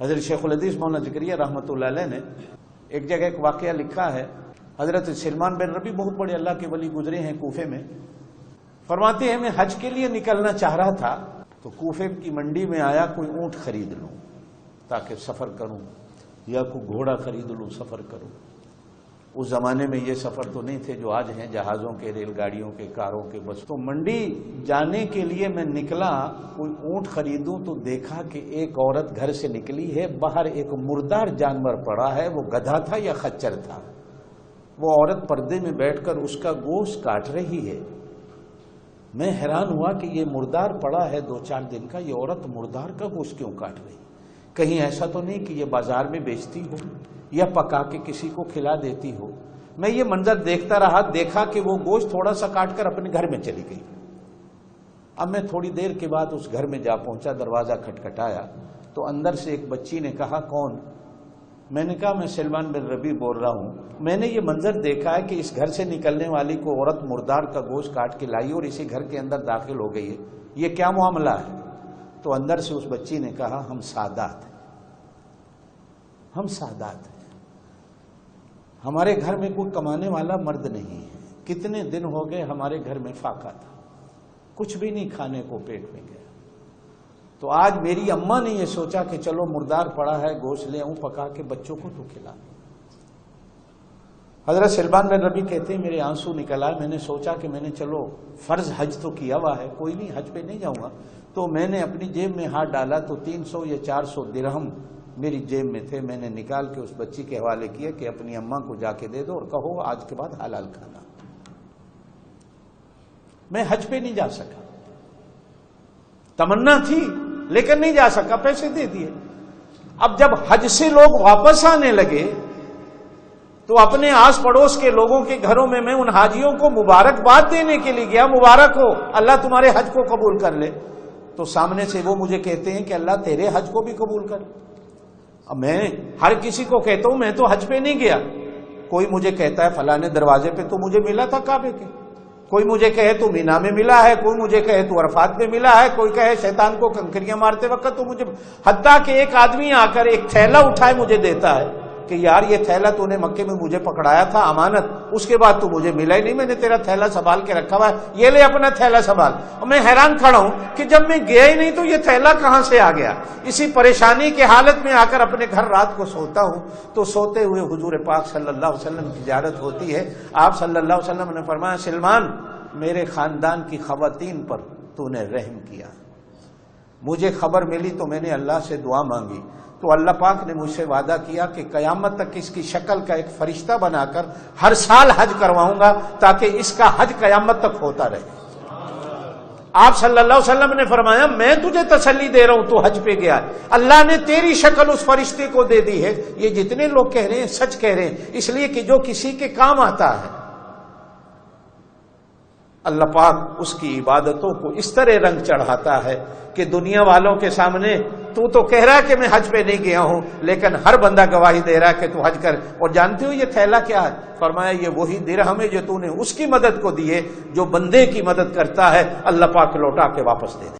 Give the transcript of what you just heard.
حضرت شیخ الحدیث مولانا زکریا رحمۃ اللہ علیہ نے ایک جگہ ایک واقعہ لکھا ہے. حضرت سلمان بن ربیع بہت بڑے اللہ کے ولی گزرے ہیں کوفے میں. فرماتے ہیں میں حج کے لیے نکلنا چاہ رہا تھا تو کوفے کی منڈی میں آیا کوئی اونٹ خرید لوں تاکہ سفر کروں یا کوئی گھوڑا خرید لوں سفر کروں. اس زمانے میں یہ سفر تو نہیں تھے جو آج ہیں، جہازوں کے، ریل گاڑیوں کے، کاروں کے. بس تو منڈی جانے کے لیے میں نکلا، کوئی اونٹ خریدوں تو دیکھا کہ ایک عورت گھر سے نکلی ہے، باہر ایک مردار جانور پڑا ہے، وہ گدھا تھا یا خچر تھا. وہ عورت پردے میں بیٹھ کر اس کا گوشت کاٹ رہی ہے. میں حیران ہوا کہ یہ مردار پڑا ہے 2-4 دن کا، یہ عورت مردار کا گوشت کیوں کاٹ رہی؟ کہیں ایسا تو نہیں کہ یہ بازار میں بیچتی ہو یا پکا کے کسی کو کھلا دیتی ہو. میں یہ منظر دیکھتا رہا، دیکھا کہ وہ گوشت تھوڑا سا کاٹ کر اپنے گھر میں چلی گئی. اب میں تھوڑی دیر کے بعد اس گھر میں جا پہنچا، دروازہ کھٹکھٹایا تو اندر سے ایک بچی نے کہا کون؟ میں نے کہا میں سلمان بن ربیع بول رہا ہوں، میں نے یہ منظر دیکھا ہے کہ اس گھر سے نکلنے والی کو عورت مردار کا گوشت کاٹ کے لائی اور اسی گھر کے اندر داخل ہو گئی ہے، یہ کیا معاملہ ہے؟ تو اندر سے اس بچی نے کہا ہم سادات ہیں، ہم سادات ہیں، ہمارے گھر میں کوئی کمانے والا مرد نہیں ہے. کتنے دن ہو گئے ہمارے گھر میں فاقہ تھا، کچھ بھی نہیں کھانے کو پیٹ میں گیا. تو آج میری اماں نے یہ سوچا کہ چلو مردار پڑا ہے گوشت لے آؤں پکا کے بچوں کو تو کھلا. حضرت سلمان بن ربیع کہتے ہیں میرے آنسو نکل آئے. میں نے سوچا کہ میں نے چلو فرض حج تو کیا ہوا ہے، کوئی نہیں حج پہ نہیں جاؤں گا. تو میں نے اپنی جیب میں ہاتھ ڈالا تو 300 یا 400 درہم میری جیب میں تھے. میں نے نکال کے اس بچی کے حوالے کیا کہ اپنی اماں کو جا کے دے دو اور کہو آج کے بعد حلال کھانا. میں حج پہ نہیں جا سکا، تمنا تھی لیکن نہیں جا سکا، پیسے دے دیے. اب جب حج سے لوگ واپس آنے لگے تو اپنے آس پڑوس کے لوگوں کے گھروں میں ان حاجیوں کو مبارکباد دینے کے لیے گیا. مبارک ہو، اللہ تمہارے حج کو قبول کر لے. تو سامنے سے وہ مجھے کہتے ہیں کہ اللہ تیرے حج کو بھی قبول کر. اب میں ہر کسی کو کہتا ہوں میں تو حج پہ نہیں گیا. کوئی مجھے کہتا ہے فلانے دروازے پہ تو مجھے ملا تھا کعبے کے، کوئی مجھے کہے تو مینا میں ملا ہے، کوئی مجھے کہے تو عرفات میں ملا ہے، کوئی کہے شیطان کو کنکریاں مارتے وقت تو مجھے. حتیٰ کہ ایک آدمی آ کر ایک تھیلا اٹھائے مجھے دیتا ہے کہ یار یہ تھیلا تو نے مکے میں مجھے پکڑایا تھا امانت، اس کے بعد تو مجھے ملا ہی نہیں، میں نے تیرا تھیلا سنبھال کے رکھا ہوا ہے، یہ لے اپنا تھیلا سنبھال. اور میں حیران کھڑا ہوں کہ جب میں گیا ہی نہیں تو یہ تھیلا کہاں سے آ گیا. اسی پریشانی کے حالت میں آ کر اپنے گھر رات کو سوتا ہوں تو سوتے ہوئے حضور پاک صلی اللہ علیہ وسلم کی زیارت ہوتی ہے. آپ صلی اللہ علیہ وسلم نے فرمایا سلمان میرے خاندان کی خواتین پر تو نے رحم کیا. مجھے خبر ملی تو میں نے اللہ سے دعا مانگی تو اللہ پاک نے مجھ سے وعدہ کیا کہ قیامت تک اس کی شکل کا ایک فرشتہ بنا کر ہر سال حج کرواؤں گا تاکہ اس کا حج قیامت تک ہوتا رہے. آپ صلی اللہ علیہ وسلم نے فرمایا میں تجھے تسلی دے رہا ہوں تو حج پہ گیا، اللہ نے تیری شکل اس فرشتے کو دے دی ہے. یہ جتنے لوگ کہہ رہے ہیں سچ کہہ رہے ہیں، اس لیے کہ جو کسی کے کام آتا ہے اللہ پاک اس کی عبادتوں کو اس طرح رنگ چڑھاتا ہے کہ دنیا والوں کے سامنے تو کہہ رہا ہے کہ میں حج پہ نہیں گیا ہوں، لیکن ہر بندہ گواہی دے رہا ہے کہ تو حج کر. اور جانتے ہو یہ تھیلا کیا ہے؟ فرمایا یہ وہی درہم ہے جو تو نے اس کی مدد کو دی ہے. جو بندے کی مدد کرتا ہے اللہ پاک لوٹا کے واپس دے دے.